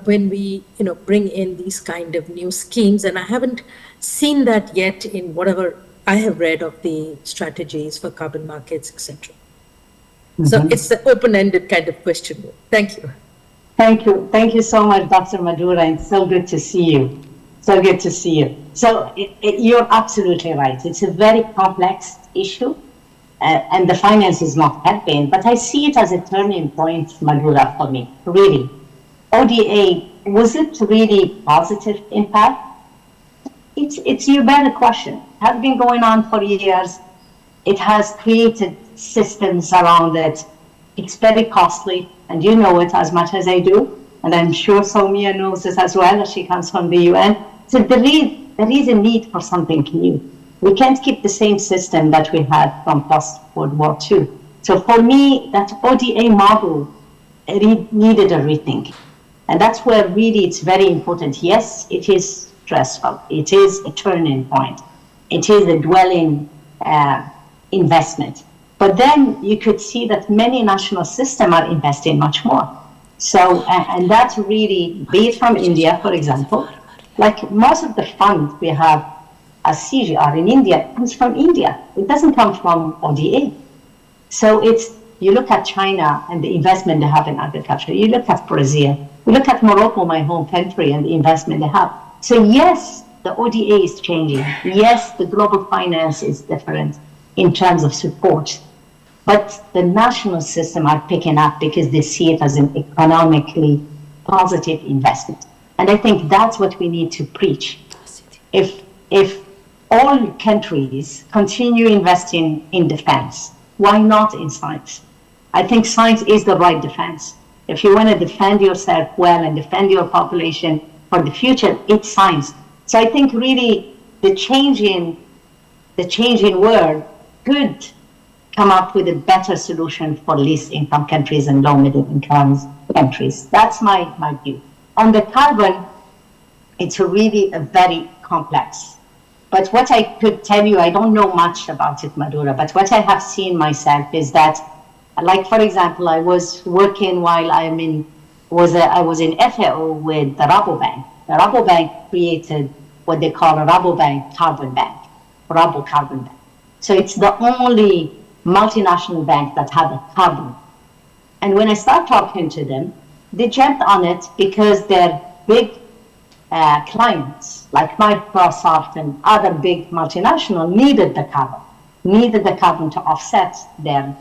when we, bring in these kind of new schemes. And I haven't seen that yet in whatever I have read of the strategies for carbon markets, etc. So it's an open-ended kind of question. Thank you. Thank you. Thank you so much, Dr. Madhura. It's so good to see you. So good to see you. So you're absolutely right. It's a very complex issue, and the finance is not helping, but I see it as a turning point, Madhura, for me, really. ODA, was it really positive impact? It's you better question. It has been going on for years. It has created systems around it. It's very costly, and you know it as much as I do, and I'm sure Soumya knows this as well, as she comes from the UN. So there is a need for something new. We can't keep the same system that we had from post-World War II. So for me, that ODA model needed a rethink. And that's where really it's very important. Yes, it is stressful. It is a turning point. It is a dwelling investment. But then you could see that many national systems are investing much more. So, and that's really, be it from India, for example, like most of the funds we have as CGIAR in India comes from India. It doesn't come from ODA. So you look at China and the investment they have in agriculture. You look at Brazil. You look at Morocco, my home country, and the investment they have. So yes, the ODA is changing. Yes, the global finance is different in terms of support. But the national system are picking up because they see it as an economically positive investment. And I think that's what we need to preach. If all countries continue investing in defense, why not in science? I think science is the right defense. If you want to defend yourself well and defend your population for the future, it's science. So I think really the changing world could come up with a better solution for least income countries and low middle income countries. That's my view. On the carbon, it's really a very complex. But what I could tell you, I don't know much about it, Madhura, but what I have seen myself is that, like, for example, I was working while I was in FAO with the Rabobank, Rabobank created what they call a Rabobank Carbon Bank, Rabo Carbon Bank. So it's the only multinational bank that had a carbon. And when I start talking to them, they jumped on it because their big clients like Microsoft and other big multinationals needed the carbon to offset their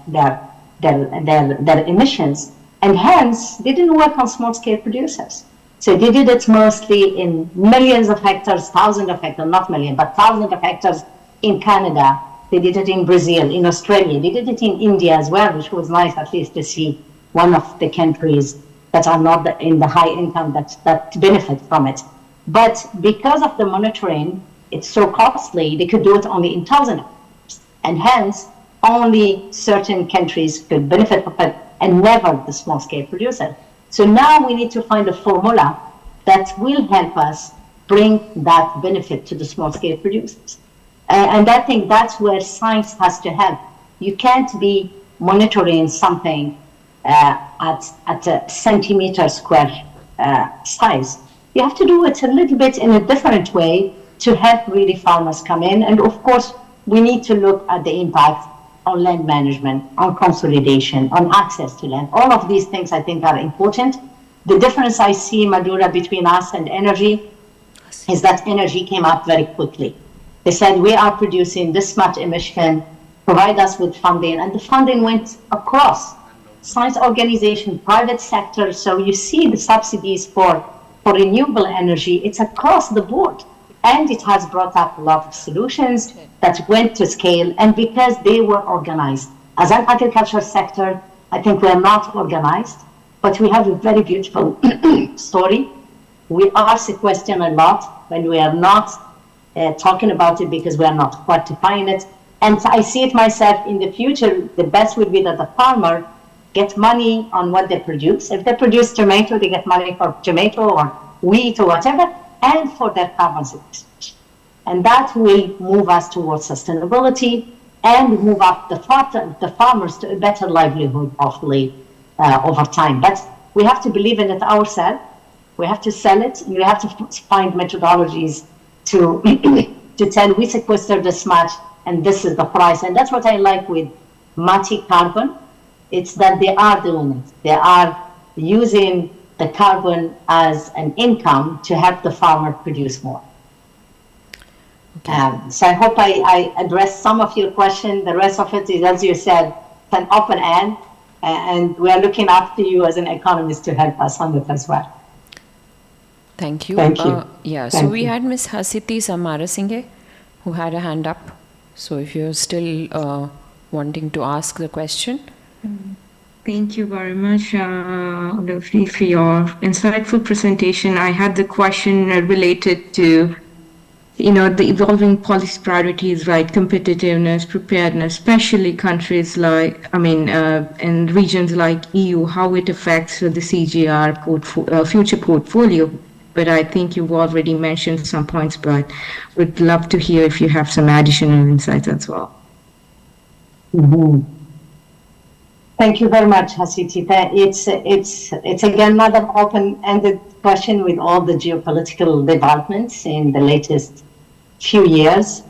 emissions, and hence they didn't work on small-scale producers. So they did it mostly in millions of hectares, thousands of hectares, not millions, but thousands of hectares in Canada. They did it in Brazil, in Australia. They did it in India as well, which was nice at least to see one of the countries that are not in the high income that benefit from it. But because of the monitoring, it's so costly, they could do it only in thousands. And hence, only certain countries could benefit from it and never the small-scale producer. So now we need to find a formula that will help us bring that benefit to the small-scale producers. And I think that's where science has to help. You can't be monitoring something at a centimeter square size. You have to do it a little bit in a different way to help really farmers come in. And of course, we need to look at the impact on land management, on consolidation, on access to land. All of these things I think are important. The difference I see, Madura, between us and energy is that energy came up very quickly. They said, we are producing this much emission, provide us with funding, and the funding went across science organization, private sector. So you see the subsidies for renewable energy, it's across the board. And it has brought up a lot of solutions that went to scale, and because they were organized. As an agriculture sector, I think we are not organized, but we have a very beautiful story. We are sequestering a lot when we are not talking about it because we are not quantifying it. And I see it myself in the future, the best would be that the farmer get money on what they produce. If they produce tomato, they get money for tomato or wheat or whatever, and for their carbon sequestration. And that will move us towards sustainability and move up the farmers to a better livelihood, hopefully, over time. But we have to believe in it ourselves. We have to sell it, and we have to find methodologies to to tell we sequester this much, and this is the price. And that's what I like with Mati Carbon. It's that they are doing it. They are using the carbon as an income to help the farmer produce more. Okay. So I hope I addressed some of your question. The rest of it is, as you said, an open end, and we are looking up to you as an economist to help us on it as well. Thank you. Thank you. So we had Ms. Hasiti Samarasinghe who had a hand up. So if you're still wanting to ask the question. Thank you very much, Elouafi, for your insightful presentation. I had the question related to, the evolving policy priorities, right? Competitiveness, preparedness, especially countries like, in regions like EU, how it affects the CGIAR future portfolio. But I think you've already mentioned some points, but would love to hear if you have some additional insights as well. Mm-hmm. Thank you very much, Hasiti. It's again another open-ended question with all the geopolitical developments in the latest few years.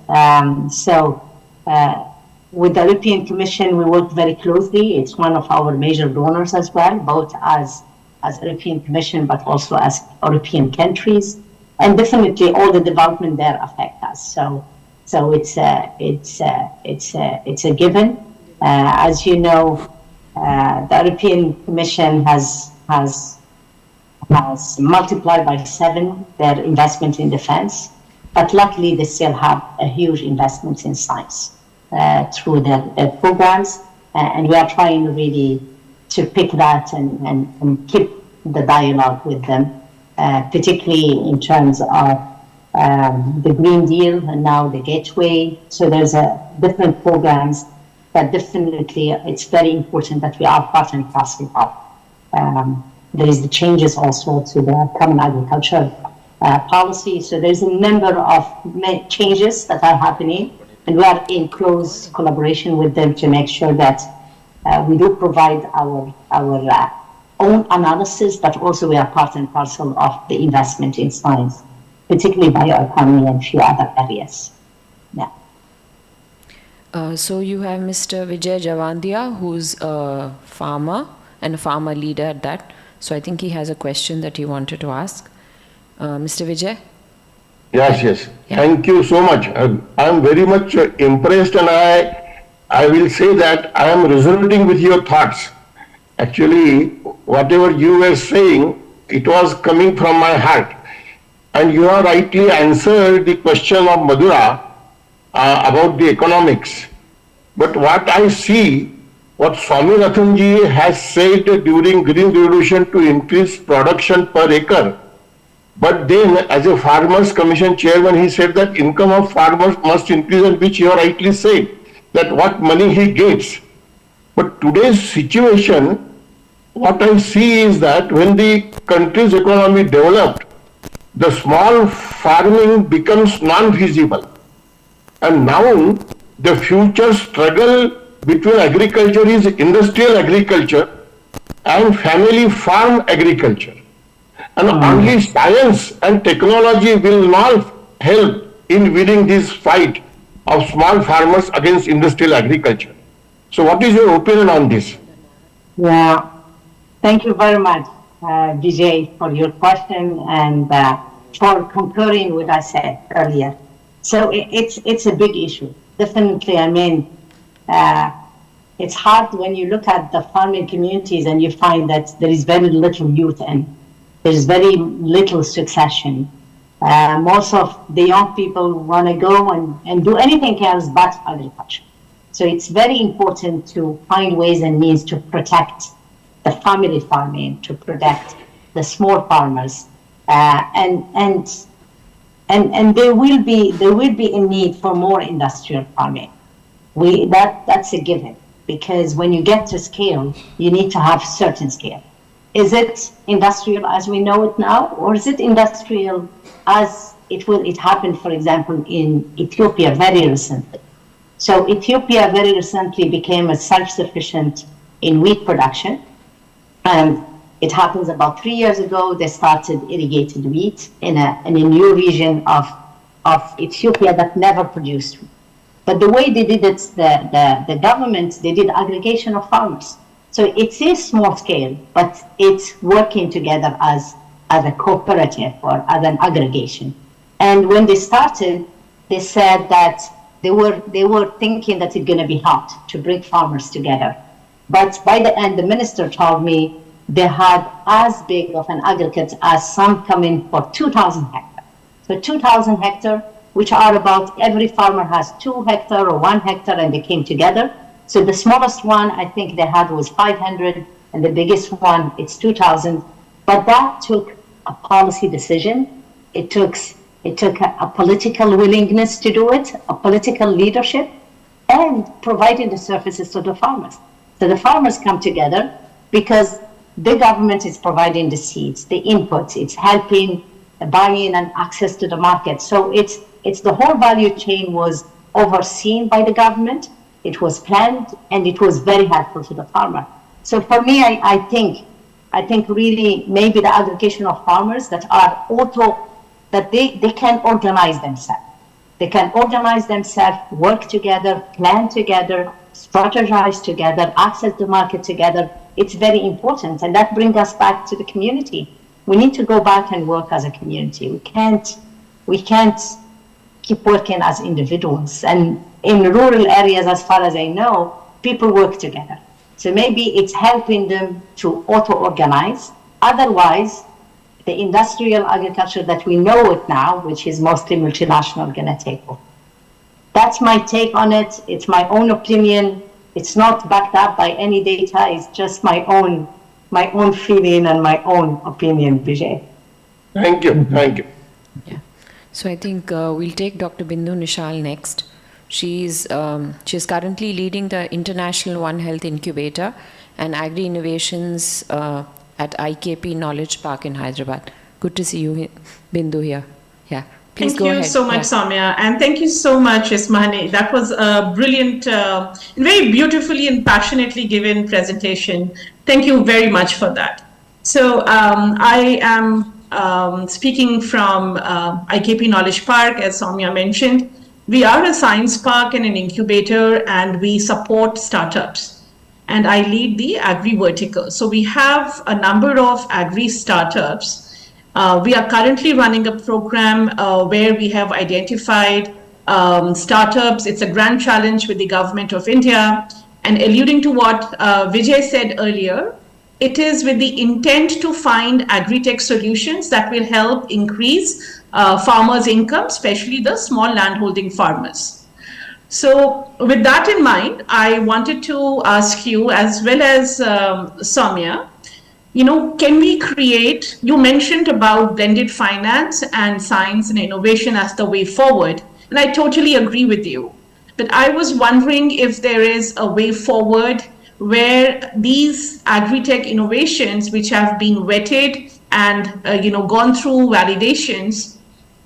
With the European Commission, we work very closely. It's one of our major donors as well, both as European Commission, but also as European countries. And definitely all the development there affect us. So it's a given. As you know, the European Commission has multiplied by 7 their investment in defense, but luckily they still have a huge investment in science through their programs, and we are trying really to pick that and keep the dialogue with them, particularly in terms of the Green Deal and now the Gateway. So there's different programs. But definitely, it's very important that we are part and parcel of. There is the changes also to the common agriculture policy. So there's a number of changes that are happening, and we are in close collaboration with them to make sure that we do provide our own analysis, but also we are part and parcel of the investment in science, particularly bioeconomy and a few other areas. Yeah. So you have Mr. Vijay Javandia, who's a farmer and a farmer leader at that. So I think he has a question that he wanted to ask. Mr. Vijay? Yes. Yeah. Thank you so much. I am very much impressed, and I will say that I am resonating with your thoughts. Actually, whatever you were saying, it was coming from my heart. And you have rightly answered the question of Madhura about the economics. But what I see, what Swaminathan ji has said during Green Revolution to increase production per acre, but then as a Farmers Commission chairman, he said that income of farmers must increase, and which you rightly said, that what money he gets. But today's situation, what I see is that when the country's economy developed, the small farming becomes non-feasible. And now the future struggle between agriculture is industrial agriculture and family farm agriculture. And only science and technology will not help in winning this fight of small farmers against industrial agriculture. So what is your opinion on this? Yeah, thank you very much, Vijay, for your question and for concurring what I said earlier. So it's a big issue. Definitely, I mean, it's hard when you look at the farming communities and you find that there is very little youth and there's very little succession. Most of the young people want to go and do anything else but agriculture. So it's very important to find ways and means to protect the family farming, to protect the small farmers, and there will be a need for more industrial farming. That's a given, because when you get to scale, you need to have certain scale. Is it industrial as we know it now, or is it industrial as it happened, for example, in Ethiopia very recently? So Ethiopia very recently became a self-sufficient in wheat production. And it happens about 3 years ago, they started irrigated wheat in a new region of Ethiopia that never produced wheat. But the way they did it, the government, they did aggregation of farmers. So it is small scale, but it's working together as a cooperative or as an aggregation. And when they started, they said that they were thinking that it's going to be hard to bring farmers together. But by the end, the minister told me they had as big of an aggregate as some coming for 2,000 hectares. So 2,000 hectares, which are about every farmer has 2 hectares or 1 hectare, and they came together. So the smallest one I think they had was 500, and the biggest one it's 2,000. But that took a policy decision. It took a political willingness to do it, a political leadership, and providing the services to the farmers. So the farmers come together because the government is providing the seeds, the inputs, it's helping buying and access to the market. So it's the whole value chain was overseen by the government. It was planned, and it was very helpful to the farmer. So for me, I think really maybe the aggregation of farmers that are that they can organize themselves. They can organize themselves, work together, plan together, strategize together, access the market together. It's very important, and that brings us back to the community. We need to go back and work as a community. We can't keep working as individuals. And in rural areas, as far as I know, people work together. So maybe it's helping them to auto-organize. Otherwise, the industrial agriculture that we know it now, which is mostly multinational, going to take over. That's my take on it. It's my own opinion. It's not backed up by any data. It's just my own feeling and my own opinion, Vijay. Thank you. Thank you. Yeah. So I think we'll take Dr. Bindu Nishal next. She's currently leading the International One Health Incubator and Agri Innovations at IKP Knowledge Park in Hyderabad. Good to see you, Bindu, here. Yeah. Please thank go you ahead. so much, Samia. And thank you so much, Ismahane. That was a brilliant, very beautifully and passionately given presentation. Thank you very much for that. So I am speaking from IKP Knowledge Park, as Soumya mentioned. We are a science park and an incubator, and we support startups. And I lead the agri vertical. So we have a number of agri startups. We are currently running a program where we have identified startups. It's a grand challenge with the government of India. And alluding to what Vijay said earlier, it is with the intent to find agri-tech solutions that will help increase farmers' income, especially the small landholding farmers. So with that in mind, I wanted to ask you, as well as Soumya, can we create, you mentioned about blended finance and science and innovation as the way forward, and I totally agree with you. But I was wondering if there is a way forward where these agri-tech innovations, which have been vetted and gone through validations,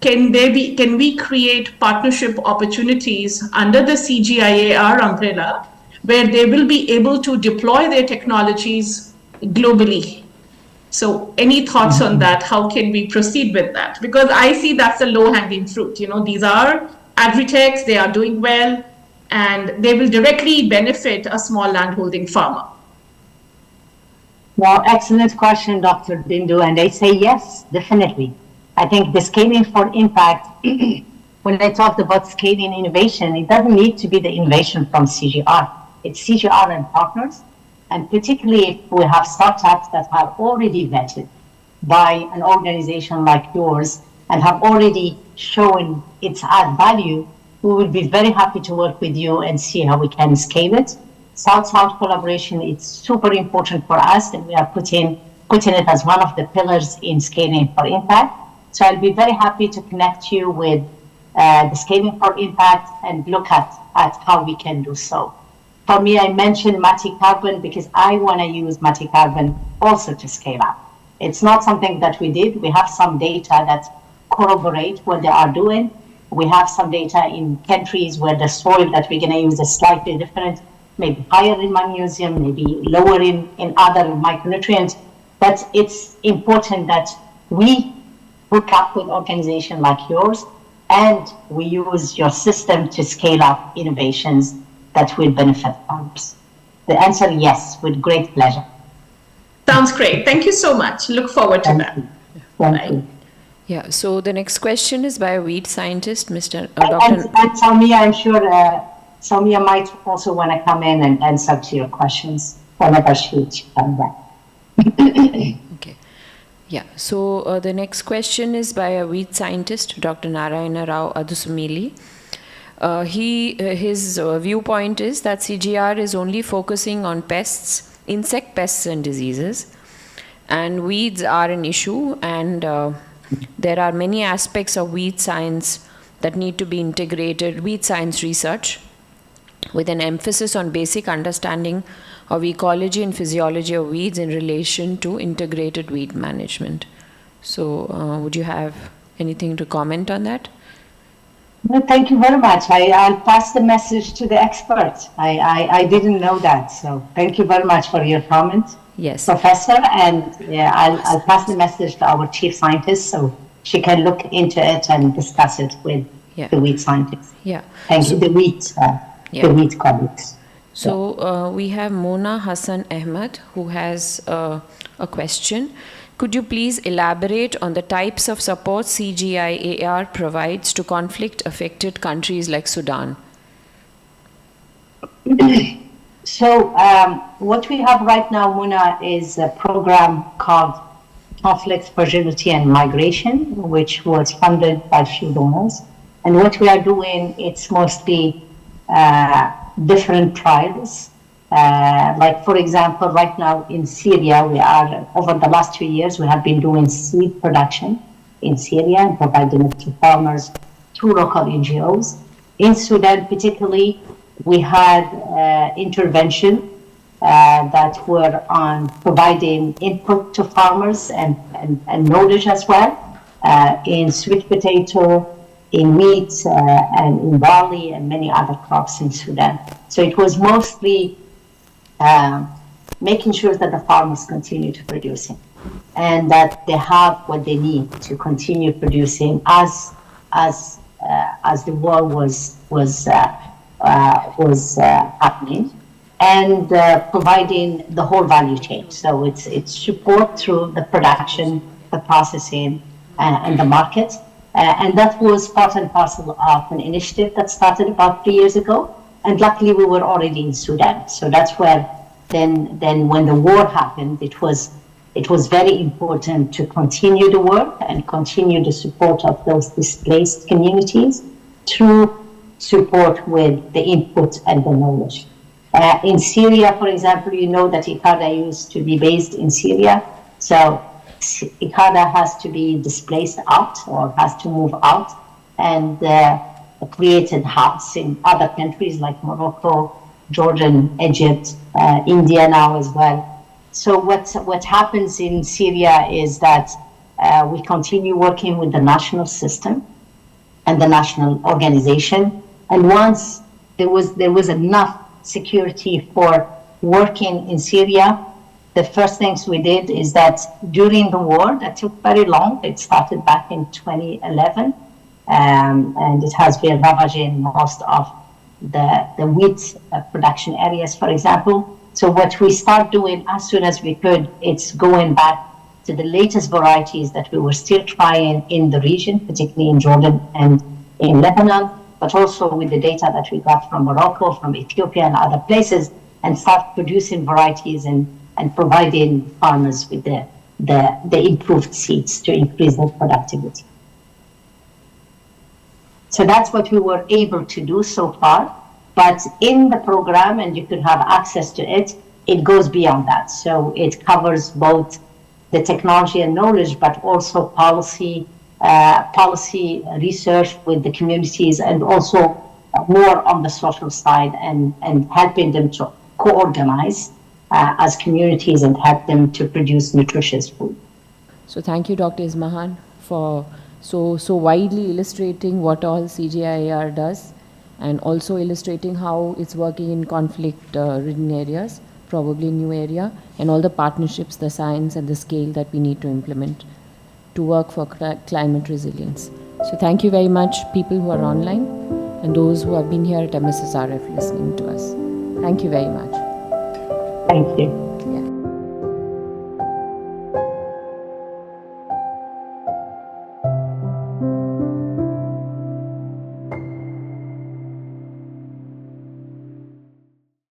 can we create partnership opportunities under the CGIAR umbrella, where they will be able to deploy their technologies globally? So any thoughts on that? How can we proceed with that? Because I see that's a low-hanging fruit. These are agri-techs, they are doing well, and they will directly benefit a small landholding farmer. Well, excellent question, Dr. Bindu, and I say yes, definitely. I think the scaling for impact, when I talked about scaling innovation, it doesn't need to be the innovation from CGR. It's CGR and partners, and particularly if we have startups that are already vetted by an organization like yours and have already shown its add value, we will be very happy to work with you and see how we can scale it. South-South collaboration is super important for us, and we are putting it as one of the pillars in scaling for impact. So I'll be very happy to connect you with the scaling for impact and look at how we can do so. For me, I mentioned Carbon because I want to use Carbon also to scale up. It's not something that we did. We have some data that corroborate what they are doing. We have some data in countries where the soil that we're going to use is slightly different, maybe higher in magnesium, maybe lower in other micronutrients. But it's important that we hook up with organizations like yours and we use your system to scale up innovations that will benefit farmers. The answer, yes, with great pleasure. Sounds great. Thank you so much. Look forward to that. Thank you. Yeah, so the next question is by a weed scientist, Mr. And Soumya, I'm sure Soumya might also want to come in and answer to your questions whenever she comes back. Okay. Yeah, so the next question is by a weed scientist, Dr. Narayana Rao Adusumili. His viewpoint is that CGR is only focusing on pests, insect pests and diseases, and weeds are an issue, and there are many aspects of weed science that need to be integrated, weed science research, with an emphasis on basic understanding of ecology and physiology of weeds in relation to integrated weed management. So would you have anything to comment on that? No, thank you very much. I'll pass the message to the expert. I didn't know that, so thank you very much for your comment. Yes, Professor, and I'll pass the message to our chief scientist so she can look into it and discuss it with the weed scientists. Yeah. Thank you, the weed colleagues. So we have Mona Hassan Ahmed who has a question. Could you please elaborate on the types of support CGIAR provides to conflict-affected countries like Sudan? So what we have right now, Mona, is a program called Conflict, Fragility and Migration, which was funded by a few donors. And what we are doing, it's mostly different trials. Like, for example, right now in Syria, we are, over the last 2 years, we have been doing seed production in Syria and providing it to farmers through local NGOs. In Sudan, particularly, we had intervention that were on providing input to farmers and knowledge as well in sweet potato, in wheat, and in barley and many other crops in Sudan. So it was mostly making sure that the farmers continue to producing and that they have what they need to continue producing as the war was happening, and providing the whole value chain. So it's support through the production, the processing, and the market. And that was part and parcel of an initiative that started about 3 years ago. And luckily, we were already in Sudan. So that's where then when the war happened, it was very important to continue the work and continue the support of those displaced communities through support with the input and the knowledge. In Syria, for example, you know that ICADA used to be based in Syria. So ICADA has to be displaced out or has to move out, and created hubs in other countries like Morocco, Jordan, Egypt, India now as well. So what happens in Syria is that we continue working with the national system and the national organization. And once there was enough security for working in Syria, the first things we did is that during the war, that took very long. It started back in 2011, and it has been ravaging most of the wheat production areas, for example. So what we start doing as soon as we could, it's going back to the latest varieties that we were still trying in the region, particularly in Jordan and in Lebanon, but also with the data that we got from Morocco, from Ethiopia and other places, and start producing varieties and providing farmers with the improved seeds to increase their productivity. So that's what we were able to do so far. But in the program, and you could have access to it, it goes beyond that. So it covers both the technology and knowledge, but also policy research with the communities, and also more on the social side, and helping them to co-organize as communities and help them to produce nutritious food. So thank you, Dr. Ismahane, for so widely illustrating what all CGIAR does, and also illustrating how it's working in conflict-ridden areas, probably new area, and all the partnerships, the science and the scale that we need to implement to work for climate resilience. So thank you very much, people who are online and those who have been here at MSSRF listening to us. Thank you very much. Thank you.